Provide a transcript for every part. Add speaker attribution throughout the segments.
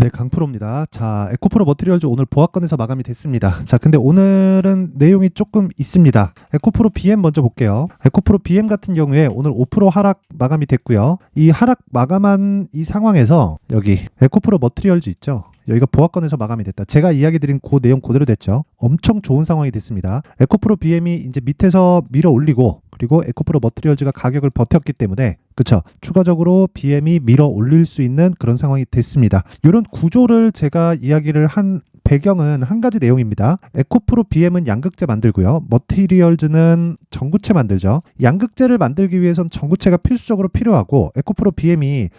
Speaker 1: 네, 강프로입니다. 자, 에코프로 머티리얼즈 오늘 보합권에서 마감이 됐습니다. 자, 근데 오늘은 내용이 조금 있습니다. 에코프로 BM 먼저 볼게요. 에코프로 BM 같은 경우에 오늘 5% 하락 마감이 됐고요. 이 하락 마감한 이 상황에서 여기 에코프로 머티리얼즈 있죠? 여기가 보합권에서 마감이 됐다. 제가 이야기 드린 그 내용 그대로 됐죠. 엄청 좋은 상황이 됐습니다. 에코프로 BM이 이제 밑에서 밀어 올리고 그리고 에코프로 머티리얼즈가 가격을 버텼기 때문에 그쵸, 추가적으로 BM이 밀어 올릴 수 있는 그런 상황이 됐습니다. 이런 구조를 제가 이야기를 한 배경은 한 가지 내용입니다. 에코프로 BM은 양극재 만들고요. 머티리얼즈는 전구체 만들죠. 양극재를 만들기 위해선 전구체가 필수적으로 필요하고 에코프로 BM이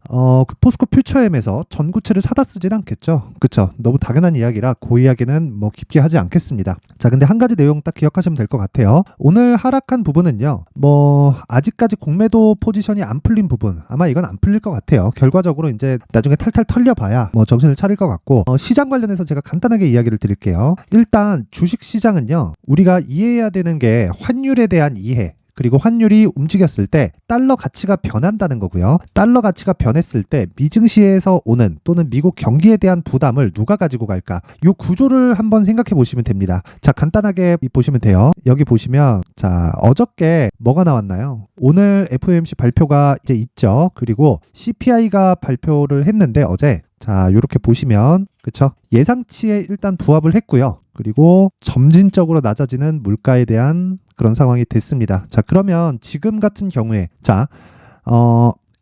Speaker 1: 그 포스코 퓨처엠에서 전구체를 사다 쓰진 않겠죠. 그쵸? 너무 당연한 이야기라 그 이야기는 뭐 깊게 하지 않겠습니다. 자, 근데 한 가지 내용 딱 기억하시면 될 것 같아요. 오늘 하락한 부분은요, 뭐 아직까지 공매도 포지션이 안 풀린 부분, 아마 이건 안 풀릴 것 같아요. 결과적으로 이제 나중에 탈탈 털려봐야 뭐 정신을 차릴 것 같고, 시장 관련해서 제가 간단하게 이야기를 드릴게요. 일단 주식 시장은요, 우리가 이해해야 되는 게 환율에 대한 이해, 그리고 환율이 움직였을 때 달러 가치가 변한다는 거고요. 달러 가치가 변했을 때 미증시에서 오는 또는 미국 경기에 대한 부담을 누가 가지고 갈까? 이 구조를 한번 생각해 보시면 됩니다. 자, 간단하게 보시면 돼요. 여기 보시면 자, 어저께 뭐가 나왔나요? 오늘 FOMC 발표가 이제 있죠. 그리고 CPI가 발표를 했는데 어제 자, 이렇게 보시면 그쵸? 예상치에 일단 부합을 했고요. 그리고 점진적으로 낮아지는 물가에 대한 그런 상황이 됐습니다. 자, 그러면 지금 같은 경우에 자,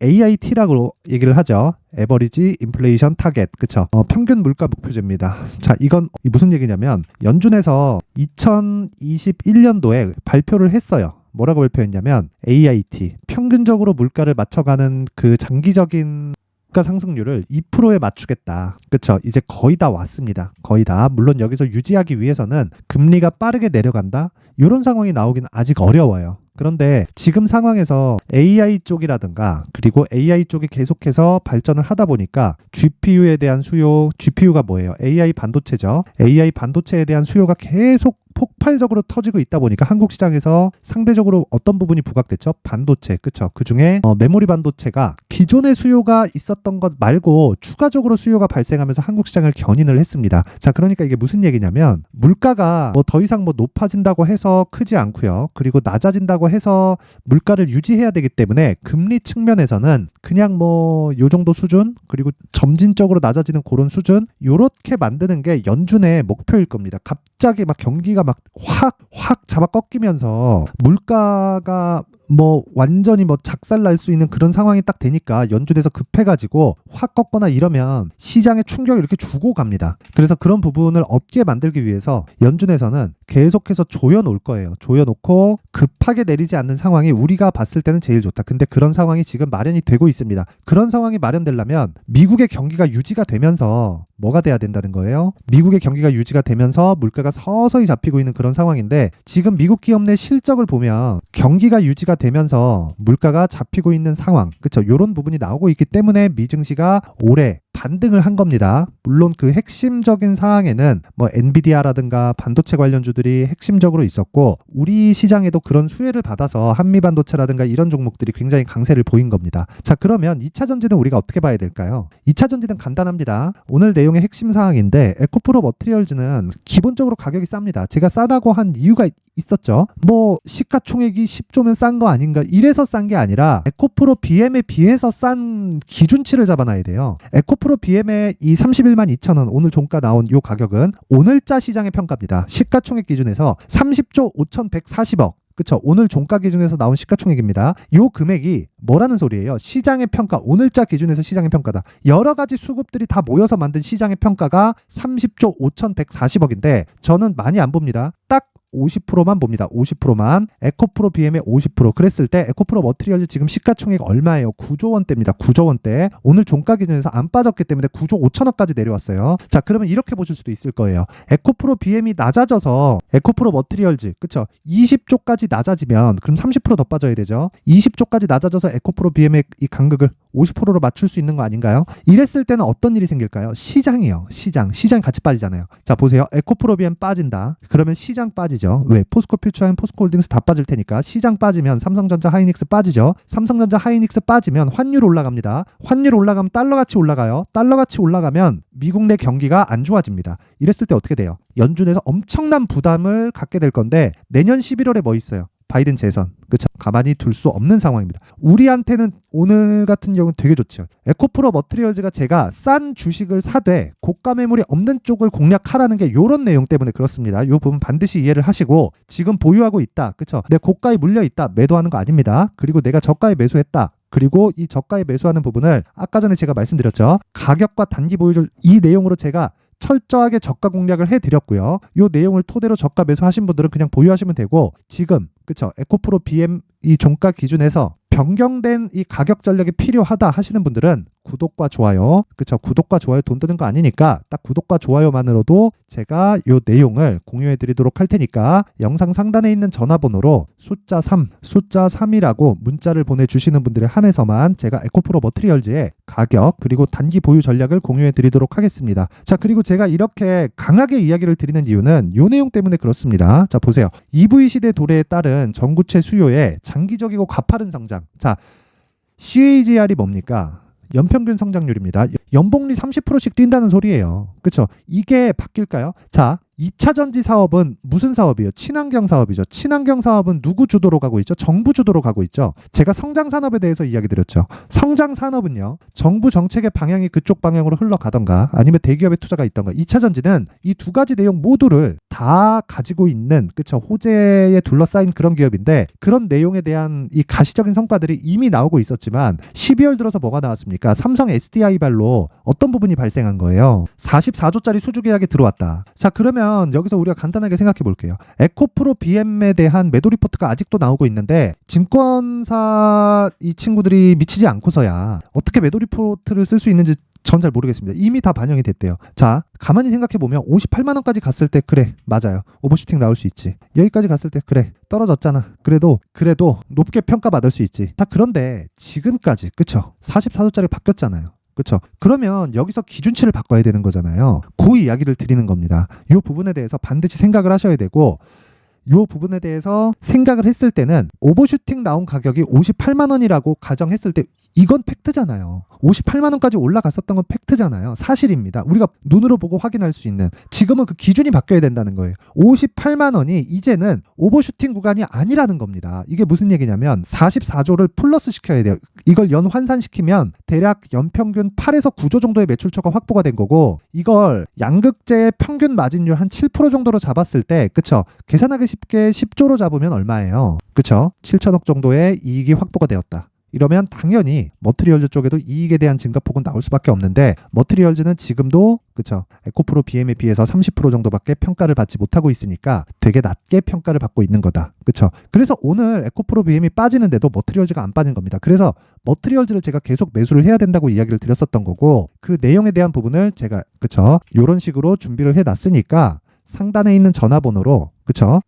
Speaker 1: AIT라고 얘기를 하죠. 에버리지 인플레이션 타겟, 그쵸? 평균 물가 목표제입니다. 자, 이건 무슨 얘기냐면 연준에서 2021년도에 발표를 했어요. 뭐라고 발표했냐면 AIT, 평균적으로 물가를 맞춰가는 그 장기적인 물가 상승률을 2%에 맞추겠다. 그쵸? 이제 거의 다 왔습니다. 거의 다. 물론 여기서 유지하기 위해서는 금리가 빠르게 내려간다? 이런 상황이 나오긴 아직 어려워요. 그런데 지금 상황에서 AI 쪽이라든가 그리고 AI 쪽이 계속해서 발전을 하다 보니까 GPU에 대한 수요, GPU가 뭐예요? AI 반도체죠. AI 반도체에 대한 수요가 계속 폭발적으로 터지고 있다 보니까 한국 시장에서 상대적으로 어떤 부분이 부각됐죠? 반도체, 그쵸? 그 중에 메모리 반도체가 기존의 수요가 있었던 것 말고 추가적으로 수요가 발생하면서 한국 시장을 견인을 했습니다. 자, 그러니까 이게 무슨 얘기냐면 물가가 뭐 더 이상 뭐 높아진다고 해서 크지 않고요. 그리고 낮아진다고 해서 물가를 유지해야 되기 때문에 금리 측면에서는 그냥 뭐 요 정도 수준, 그리고 점진적으로 낮아지는 그런 수준, 요렇게 만드는 게 연준의 목표일 겁니다. 갑자기 막 경기가 막 확 잡아 꺾이면서 물가가 뭐 완전히 뭐 작살날 수 있는 그런 상황이 딱 되니까 연준에서 급해가지고 확 꺾거나 이러면 시장에 충격을 이렇게 주고 갑니다. 그래서 그런 부분을 없게 만들기 위해서 연준에서는 계속해서 조여놓을 거예요. 조여놓고 급하게 내리지 않는 상황이 우리가 봤을 때는 제일 좋다. 근데 그런 상황이 지금 마련이 되고 있습니다. 그런 상황이 마련되려면 미국의 경기가 유지가 되면서 뭐가 돼야 된다는 거예요? 미국의 경기가 유지가 되면서 물가가 서서히 잡히고 있는 그런 상황인데 지금 미국 기업 내 실적을 보면 경기가 유지가 되면서 물가가 잡히고 있는 상황, 그쵸? 요런 부분이 나오고 있기 때문에 미증시가 올해 반등을 한 겁니다. 물론 그 핵심적인 상황에는 뭐 엔비디아라든가 반도체 관련주들이 핵심적으로 있었고 우리 시장에도 그런 수혜를 받아서 한미반도체라든가 이런 종목들이 굉장히 강세를 보인 겁니다. 자, 그러면 2차 전지는 우리가 어떻게 봐야 될까요? 2차 전지는 간단합니다. 오늘 내용의 핵심 사항인데 에코프로 머티리얼즈는 기본적으로 가격이 쌉니다. 제가 싸다고 한 이유가 있었죠. 뭐 시가총액이 10조면 싼 거 아닌가 이래서 싼 게 아니라 에코프로 BM에 비해서 싼 기준치를 잡아놔야 돼요. 에코프로 BM의 이 31만 2천 원 오늘 종가 나온 요 가격은 오늘자 시장의 평가입니다. 시가총액 기준에서 30조 5,140억, 그쵸? 오늘 종가 기준에서 나온 시가총액입니다. 요 금액이 뭐라는 소리예요? 시장의 평가, 오늘자 기준에서 시장의 평가다. 여러 가지 수급들이 다 모여서 만든 시장의 평가가 30조 5,140억인데 저는 많이 안 봅니다. 딱 50%만 봅니다. 50%만. 에코프로 BM의 50%. 그랬을 때 에코프로 머티리얼즈 지금 시가총액 얼마예요? 9조 원대입니다. 9조 원대. 오늘 종가 기준에서 안 빠졌기 때문에 9조 5천억까지 내려왔어요. 자, 그러면 이렇게 보실 수도 있을 거예요. 에코프로 BM이 낮아져서 에코프로 머티리얼즈, 그쵸? 20조까지 낮아지면 그럼 30%더 빠져야 되죠. 20조까지 낮아져서 에코프로 BM의 이 간극을 50%로 맞출 수 있는 거 아닌가요? 이랬을 때는 어떤 일이 생길까요? 시장이요. 시장이 같이 빠지잖아요. 자, 보세요. 에코프로비엠 빠진다. 그러면 시장 빠지죠. 왜? 포스코 퓨처엠, 포스코 홀딩스 다 빠질 테니까. 시장 빠지면 삼성전자, 하이닉스 빠지죠. 삼성전자, 하이닉스 빠지면 환율 올라갑니다. 환율 올라가면 달러 가치 올라가요. 달러 가치 올라가면 미국 내 경기가 안 좋아집니다. 이랬을 때 어떻게 돼요? 연준에서 엄청난 부담을 갖게 될 건데 내년 11월에 뭐 있어요? 바이든 재선. 그렇죠. 가만히 둘 수 없는 상황입니다. 우리한테는 오늘 같은 경우는 되게 좋죠. 에코프로 머티리얼즈가 제가 싼 주식을 사되 고가 매물이 없는 쪽을 공략하라는 게 이런 내용 때문에 그렇습니다. 이 부분 반드시 이해를 하시고 지금 보유하고 있다. 그렇죠. 내 고가에 물려 있다. 매도하는 거 아닙니다. 그리고 내가 저가에 매수했다. 그리고 이 저가에 매수하는 부분을 아까 전에 제가 말씀드렸죠. 가격과 단기 보유를 이 내용으로 제가 철저하게 저가 공략을 해드렸고요. 이 내용을 토대로 저가 매수하신 분들은 그냥 보유하시면 되고 지금 그쵸 에코프로 BM 이 종가 기준에서 변경된 이 가격 전략이 필요하다 하시는 분들은 구독과 좋아요 그쵸 구독과 좋아요 돈 드는 거 아니니까 딱 구독과 좋아요만으로도 제가 이 내용을 공유해 드리도록 할 테니까 영상 상단에 있는 전화번호로 숫자 3이라고 문자를 보내주시는 분들에 한해서만 제가 에코프로 머티리얼즈의 가격 그리고 단기 보유 전략을 공유해 드리도록 하겠습니다. 자, 그리고 제가 이렇게 강하게 이야기를 드리는 이유는 이 내용 때문에 그렇습니다. 자, 보세요. EV 시대 도래에 따른 전구체 수요의 장기적이고 가파른 성장. 자, CAGR이 뭡니까? 연평균 성장률입니다. 연복리 30%씩 뛴다는 소리예요. 그렇죠? 이게 바뀔까요? 자, 2차 전지 사업은 무슨 사업이에요? 친환경 사업이죠. 친환경 사업은 누구 주도로 가고 있죠? 정부 주도로 가고 있죠. 제가 성장 산업에 대해서 이야기 드렸죠. 성장 산업은요. 정부 정책의 방향이 그쪽 방향으로 흘러가던가 아니면 대기업의 투자가 있던가. 2차 전지는 이 두 가지 내용 모두를 다 가지고 있는 그쵸 호재에 둘러싸인 그런 기업인데 그런 내용에 대한 이 가시적인 성과들이 이미 나오고 있었지만 12월 들어서 뭐가 나왔습니까? 삼성 SDI발로 어떤 부분이 발생한 거예요? 44조짜리 수주 계약이 들어왔다. 자, 그러면 여기서 우리가 간단하게 생각해 볼게요. 에코프로 BM에 대한 매도 리포트가 아직도 나오고 있는데 증권사 이 친구들이 미치지 않고서야 어떻게 매도 리포트를 쓸 수 있는지 전 잘 모르겠습니다. 이미 다 반영이 됐대요. 자, 가만히 생각해 보면 58만 원까지 갔을 때 그래 맞아요. 오버슈팅 나올 수 있지. 여기까지 갔을 때 그래 떨어졌잖아. 그래도 높게 평가받을 수 있지. 다 그런데 지금까지 그쵸 44조짜리 바뀌었잖아요. 그렇죠. 그러면 여기서 기준치를 바꿔야 되는 거잖아요. 그 이야기를 드리는 겁니다. 이 부분에 대해서 반드시 생각을 하셔야 되고 이 부분에 대해서 생각을 했을 때는 오버슈팅 나온 가격이 58만 원이라고 가정했을 때 이건 팩트잖아요. 58만 원까지 올라갔었던 건 팩트잖아요. 사실입니다. 우리가 눈으로 보고 확인할 수 있는. 지금은 그 기준이 바뀌어야 된다는 거예요. 58만 원이 이제는 오버슈팅 구간이 아니라는 겁니다. 이게 무슨 얘기냐면 44조를 플러스 시켜야 돼요. 이걸 연 환산시키면 대략 연평균 8에서 9조 정도의 매출처가 확보가 된 거고 이걸 양극재의 평균 마진율 한 7% 정도로 잡았을 때 그쵸? 계산하기 쉽게 10조로 잡으면 얼마예요? 그쵸? 7천억 정도의 이익이 확보가 되었다. 이러면 당연히 머티리얼즈 쪽에도 이익에 대한 증가폭은 나올 수밖에 없는데 머티리얼즈는 지금도 그쵸 에코프로 BM에 비해서 30% 정도밖에 평가를 받지 못하고 있으니까 되게 낮게 평가를 받고 있는 거다. 그쵸? 그래서 오늘 에코프로 BM이 빠지는데도 머티리얼즈가 안 빠진 겁니다. 그래서 머티리얼즈를 제가 계속 매수를 해야 된다고 이야기를 드렸었던 거고 그 내용에 대한 부분을 제가 그쵸 이런 식으로 준비를 해놨으니까 상단에 있는 전화번호로 그쵸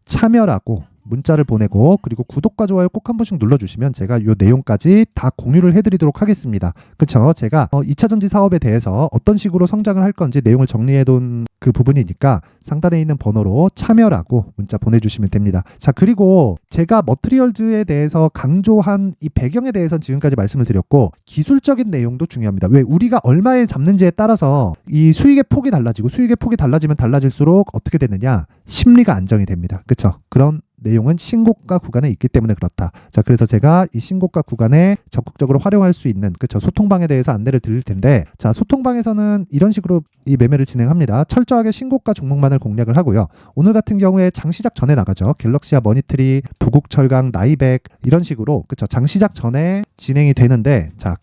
Speaker 1: 참여라고 문자를 보내고 그리고 구독과 좋아요 꼭 한 번씩 눌러주시면 제가 이 내용까지 다 공유를 해드리도록 하겠습니다. 그쵸? 제가 2차 전지 사업에 대해서 어떤 식으로 성장을 할 건지 내용을 정리해둔 그 부분이니까 상단에 있는 번호로 참여라고 문자 보내주시면 됩니다. 자, 그리고 제가 머티리얼즈에 대해서 강조한 이 배경에 대해서는 지금까지 말씀을 드렸고 기술적인 내용도 중요합니다. 왜? 우리가 얼마에 잡는지에 따라서 이 수익의 폭이 달라지고 수익의 폭이 달라지면 달라질수록 어떻게 되느냐? 심리가 안정이 됩니다. 그쵸? 그런 내용은 신고가 구간에 있기 때문에 그렇다. 자, 그래서 제가 이 신고가 구간에 적극적으로 활용할 수 있는 그쵸 소통방에 대해서 안내를 드릴 텐데 자 소통방에서는 이런 식으로 이 매매를 진행합니다. 철저하게 신고가 종목만을 공략을 하고요. 오늘 같은 경우에 장시작 전에 나가죠. 갤럭시아 머니트리, 부국철강, 나이백 이런 식으로 그쵸 장시작 전에 진행이 되는데 자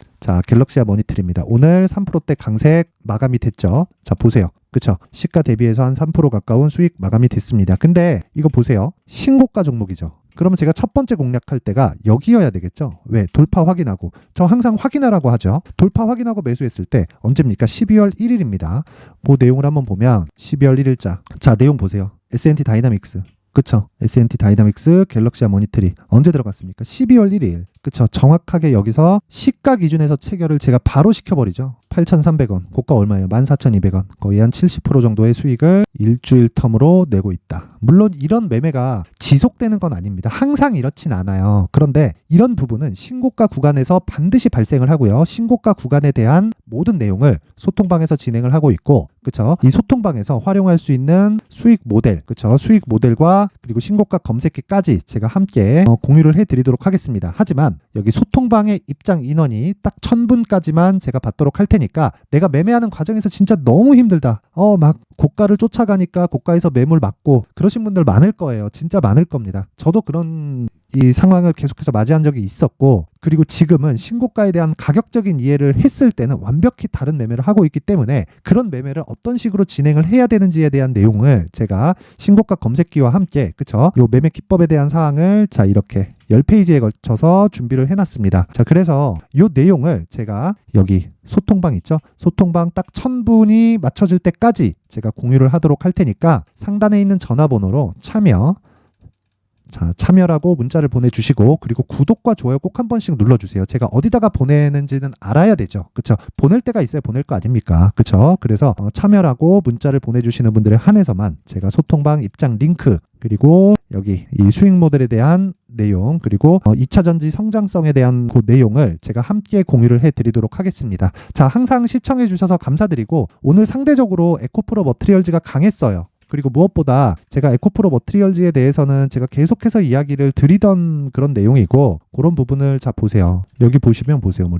Speaker 1: 갤럭시아 머니트리입니다. 오늘 3%대 강세 마감이 됐죠. 자 보세요. 그쵸? 시가 대비해서 한 3% 가까운 수익 마감이 됐습니다. 근데 이거 보세요. 신고가 종목이죠. 그러면 제가 첫 번째 공략할 때가 여기여야 되겠죠? 왜? 돌파 확인하고. 저 항상 확인하라고 하죠. 돌파 확인하고 매수했을 때 언제입니까? 12월 1일입니다. 그 내용을 한번 보면 12월 1일자. 자, 내용 보세요. S&T 다이나믹스. 그쵸? S&T 다이나믹스, 갤럭시아 모니터리 언제 들어갔습니까? 12월 1일. 그쵸. 정확하게 여기서 시가 기준에서 체결을 제가 바로 시켜버리죠. 8,300원. 고가 얼마예요? 14,200원. 거의 한 70% 정도의 수익을 일주일 텀으로 내고 있다. 물론 이런 매매가 지속되는 건 아닙니다. 항상 이렇진 않아요. 그런데 이런 부분은 신고가 구간에서 반드시 발생을 하고요. 신고가 구간에 대한 모든 내용을 소통방에서 진행을 하고 있고, 그쵸? 이 소통방에서 활용할 수 있는 수익 모델, 그쵸? 수익 모델과 그리고 신고가 검색기까지 제가 함께 공유를 해드리도록 하겠습니다. 하지만 여기 소통방의 입장 인원이 딱 1000분까지만 제가 받도록 할 테니까, 내가 매매하는 과정에서 진짜 너무 힘들다. 막 고가를 쫓아가니까 고가에서 매물 맞고 그러신 분들 많을 거예요. 진짜 많을 겁니다. 저도 그런 이 상황을 계속해서 맞이한 적이 있었고, 그리고 지금은 신고가에 대한 가격적인 이해를 했을 때는 완벽히 다른 매매를 하고 있기 때문에 그런 매매를 어떤 식으로 진행을 해야 되는지에 대한 내용을 제가 신고가 검색기와 함께, 그쵸? 요 매매 기법에 대한 사항을 자 이렇게 10페이지에 걸쳐서 준비를 해놨습니다. 자, 그래서 요 내용을 제가 여기 소통방 있죠? 소통방 딱 1000분이 맞춰질 때까지 제가 공유를 하도록 할 테니까 상단에 있는 전화번호로 참여라고 문자를 보내주시고, 그리고 구독과 좋아요 꼭 한 번씩 눌러주세요. 제가 어디다가 보내는지는 알아야 되죠. 그쵸? 보낼 때가 있어야 보낼 거 아닙니까? 그쵸? 그래서 참여라고 문자를 보내주시는 분들에 한해서만 제가 소통방 입장 링크, 그리고 여기 이 수익 모델에 대한 내용, 그리고 2차 전지 성장성에 대한 그 내용을 제가 함께 공유를 해드리도록 하겠습니다. 자, 항상 시청해 주셔서 감사드리고, 오늘 상대적으로 에코프로 머티리얼즈가 강했어요. 그리고 무엇보다 제가 에코프로 머티리얼즈에 대해서는 제가 계속해서 이야기를 드리던 그런 내용이고, 그런 부분을 자 보세요. 여기 보시면 보세요. 뭐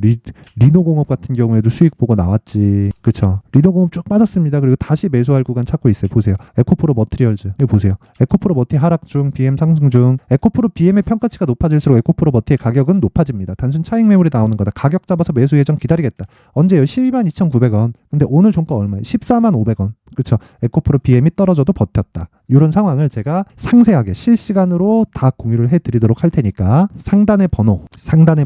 Speaker 1: 리노공업 같은 경우에도 수익 보고 나왔지. 그쵸? 리노공업 쭉 빠졌습니다. 그리고 다시 매수할 구간 찾고 있어요. 보세요. 에코프로 머티리얼즈. 여기 보세요. 에코프로 머티 하락 중, BM 상승 중. 에코프로 BM의 평가치가 높아질수록 에코프로 머티의 가격은 높아집니다. 단순 차익 매물이 나오는 거다. 가격 잡아서 매수 예정 기다리겠다. 언제요? 122,900원. 근데 오늘 종가 얼마예요? 145,500원. 그렇죠. 에코프로 BM이 떨어져도 버텼다. 이런 상황을 제가 상세하게 실시간으로 다 공유를 해드리도록 할 테니까 상단의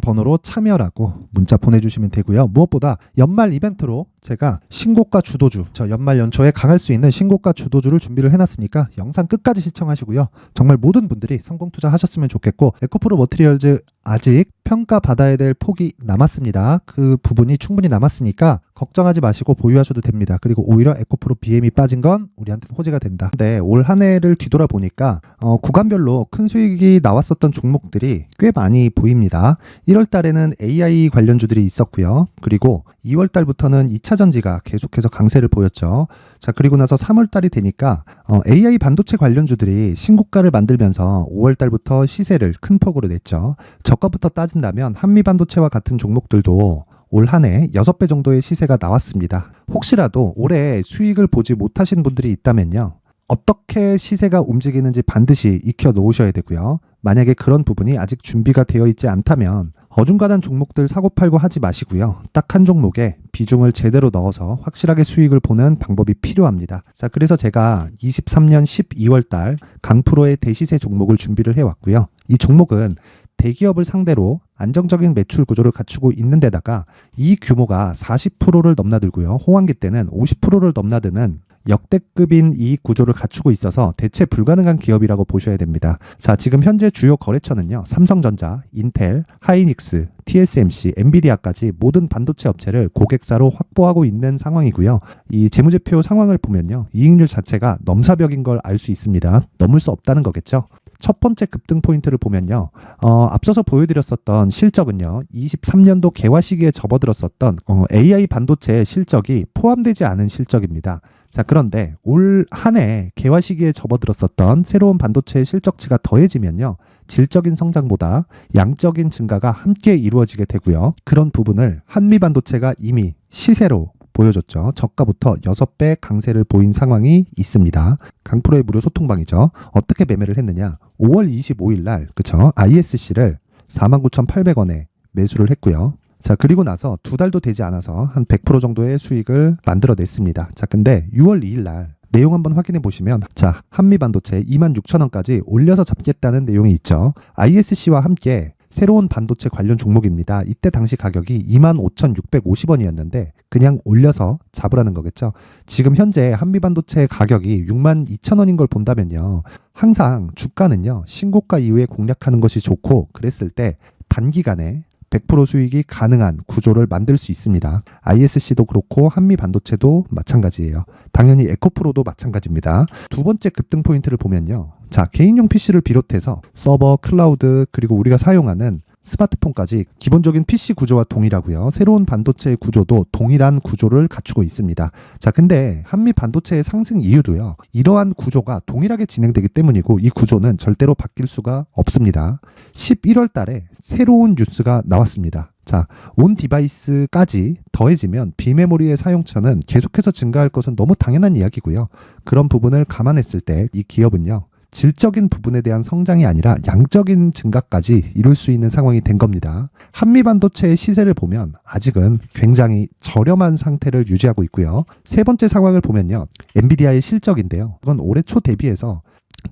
Speaker 1: 번호로 참여라고 문자 보내주시면 되고요. 무엇보다 연말 이벤트로 제가 신고가 주도주, 연말 연초에 강할 수 있는 신고가 주도주를 준비를 해놨으니까 영상 끝까지 시청하시고요. 정말 모든 분들이 성공 투자하셨으면 좋겠고, 에코프로 머티리얼즈 아직 평가받아야 될 폭이 남았습니다. 그 부분이 충분히 남았으니까 걱정하지 마시고 보유하셔도 됩니다. 그리고 오히려 에코프로 BM이 빠진 건 우리한테는 호재가 된다. 근데 올 한 해를 뒤돌아보니까 구간별로 큰 수익이 나왔었던 종목들이 꽤 많이 보입니다. 1월 달에는 AI 관련주들이 있었고요. 그리고 2월 달부터는 2차 전지가 계속해서 강세를 보였죠. 자, 그리고 나서 3월 달이 되니까 AI 반도체 관련주들이 신고가를 만들면서 5월 달부터 시세를 큰 폭으로 냈죠. 저가부터 따진다면 한미 반도체와 같은 종목들도 올 한 해 6배 정도의 시세가 나왔습니다. 혹시라도 올해 수익을 보지 못하신 분들이 있다면요, 어떻게 시세가 움직이는지 반드시 익혀 놓으셔야 되고요. 만약에 그런 부분이 아직 준비가 되어 있지 않다면 어중간한 종목들 사고팔고 하지 마시고요. 딱 한 종목에 비중을 제대로 넣어서 확실하게 수익을 보는 방법이 필요합니다. 자, 그래서 제가 23년 12월 달 강프로의 대시세 종목을 준비를 해왔고요. 이 종목은 대기업을 상대로 안정적인 매출 구조를 갖추고 있는 데다가 이 규모가 40%를 넘나들고요. 호황기 때는 50%를 넘나드는 역대급인 이익 구조를 갖추고 있어서 대체 불가능한 기업이라고 보셔야 됩니다. 자, 지금 현재 주요 거래처는요, 삼성전자, 인텔, 하이닉스, TSMC, 엔비디아까지 모든 반도체 업체를 고객사로 확보하고 있는 상황이고요. 이 재무제표 상황을 보면요, 이익률 자체가 넘사벽인 걸 알 수 있습니다. 넘을 수 없다는 거겠죠. 첫 번째 급등 포인트를 보면요, 앞서서 보여드렸었던 실적은요, 23년도 개화 시기에 접어들었었던 AI 반도체의 실적이 포함되지 않은 실적입니다. 자, 그런데 올 한 해 개화 시기에 접어들었었던 새로운 반도체의 실적치가 더해지면요, 질적인 성장보다 양적인 증가가 함께 이루어지게 되고요. 그런 부분을 한미 반도체가 이미 시세로 보여줬죠. 저가부터 6배 강세를 보인 상황이 있습니다. 강프로의 무료 소통방이죠. 어떻게 매매를 했느냐? 5월 25일 날, 그쵸? ISC를 49,800원에 매수를 했고요. 자, 그리고 나서 2달도 되지 않아서 한 100% 정도의 수익을 만들어냈습니다. 자, 근데 6월 2일 날 내용 한번 확인해 보시면, 자, 한미반도체 26,000원까지 올려서 잡겠다는 내용이 있죠. ISC와 함께 새로운 반도체 관련 종목입니다. 이때 당시 가격이 25,650원이었는데 그냥 올려서 잡으라는 거겠죠. 지금 현재 한미반도체 가격이 62,000원인 걸 본다면요, 항상 주가는요, 신고가 이후에 공략하는 것이 좋고, 그랬을 때 단기간에 100% 수익이 가능한 구조를 만들 수 있습니다. ISC도 그렇고 한미반도체도 마찬가지예요. 당연히 에코프로도 마찬가지입니다. 두 번째 급등 포인트를 보면요. 자, 개인용 PC를 비롯해서 서버, 클라우드, 그리고 우리가 사용하는 스마트폰까지 기본적인 PC 구조와 동일하고요. 새로운 반도체의 구조도 동일한 구조를 갖추고 있습니다. 자, 근데 한미 반도체의 상승 이유도요. 이러한 구조가 동일하게 진행되기 때문이고 이 구조는 절대로 바뀔 수가 없습니다. 11월 달에 새로운 뉴스가 나왔습니다. 자, 온 디바이스까지 더해지면 비메모리의 사용처는 계속해서 증가할 것은 너무 당연한 이야기고요. 그런 부분을 감안했을 때 이 기업은요. 질적인 부분에 대한 성장이 아니라 양적인 증가까지 이룰 수 있는 상황이 된 겁니다. 한미반도체의 시세를 보면 아직은 굉장히 저렴한 상태를 유지하고 있고요. 세 번째 상황을 보면요. 엔비디아의 실적인데요. 이건 올해 초 대비해서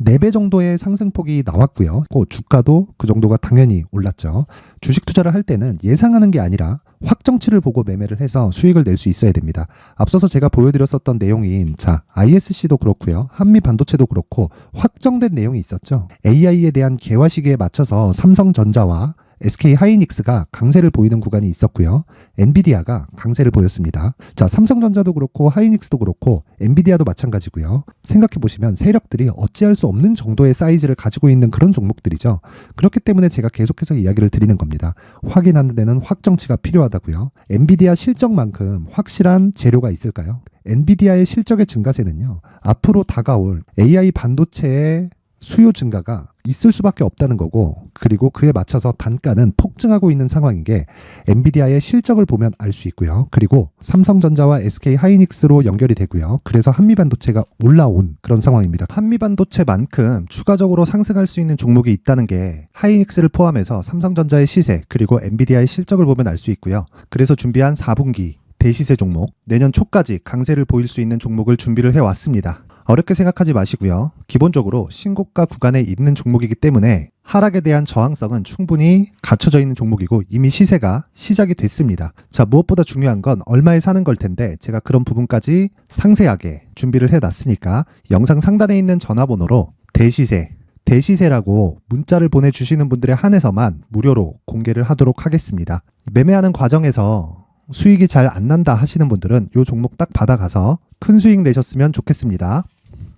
Speaker 1: 4배 정도의 상승폭이 나왔고요. 주가도 그 정도가 당연히 올랐죠. 주식 투자를 할 때는 예상하는 게 아니라 확정치를 보고 매매를 해서 수익을 낼 수 있어야 됩니다. 앞서서 제가 보여드렸었던 내용인 ISC도 그렇고요. 한미 반도체도 그렇고 확정된 내용이 있었죠. AI에 대한 개화 시기에 맞춰서 삼성전자와 SK 하이닉스가 강세를 보이는 구간이 있었고요. 엔비디아가 강세를 보였습니다. 자, 삼성전자도 그렇고 하이닉스도 그렇고 엔비디아도 마찬가지고요. 생각해 보시면 세력들이 어찌할 수 없는 정도의 사이즈를 가지고 있는 그런 종목들이죠. 그렇기 때문에 제가 계속해서 이야기를 드리는 겁니다. 확인하는 데는 확정치가 필요하다고요. 엔비디아 실적만큼 확실한 재료가 있을까요? 엔비디아의 실적의 증가세는요. 앞으로 다가올 AI 반도체의 수요 증가가 있을 수밖에 없다는 거고, 그리고 그에 맞춰서 단가는 폭증하고 있는 상황인 게 엔비디아의 실적을 보면 알 수 있고요. 그리고 삼성전자와 SK 하이닉스로 연결이 되고요. 그래서 한미반도체가 올라온 그런 상황입니다. 한미반도체만큼 추가적으로 상승할 수 있는 종목이 있다는 게 하이닉스를 포함해서 삼성전자의 시세 그리고 엔비디아의 실적을 보면 알 수 있고요. 그래서 준비한 4분기 대시세 종목, 내년 초까지 강세를 보일 수 있는 종목을 준비를 해왔습니다. 어렵게 생각하지 마시고요. 기본적으로 신고가 구간에 있는 종목이기 때문에 하락에 대한 저항성은 충분히 갖춰져 있는 종목이고 이미 시세가 시작이 됐습니다. 자, 무엇보다 중요한 건 얼마에 사는 걸 텐데 제가 그런 부분까지 상세하게 준비를 해놨으니까 영상 상단에 있는 전화번호로 대시세라고 문자를 보내주시는 분들에 한해서만 무료로 공개를 하도록 하겠습니다. 매매하는 과정에서 수익이 잘 안 난다 하시는 분들은 이 종목 딱 받아가서 큰 수익 내셨으면 좋겠습니다.